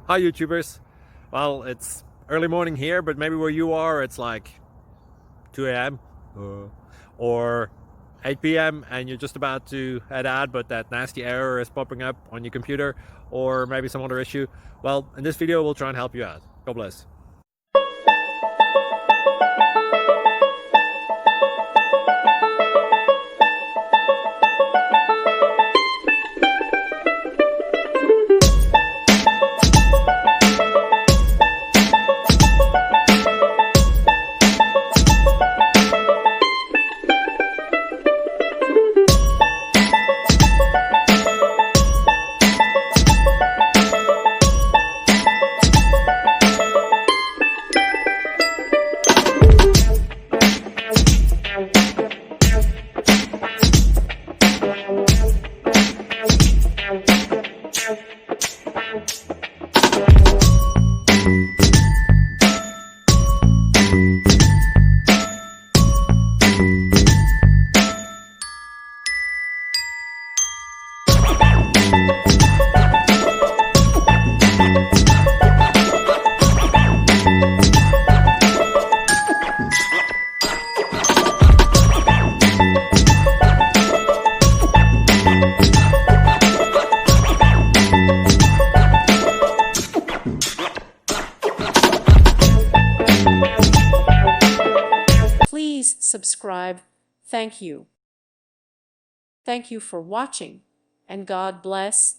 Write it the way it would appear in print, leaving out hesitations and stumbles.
Hi YouTubers. Well, it's early morning here, but maybe where you are it's like 2 a.m. or 8 p.m. and you're just about to head out, but that nasty error is popping up on your computer, or maybe some other issue. Well, in this video we'll try and help you out. God bless. Please subscribe. Thank you. Thank you for watching, and God bless.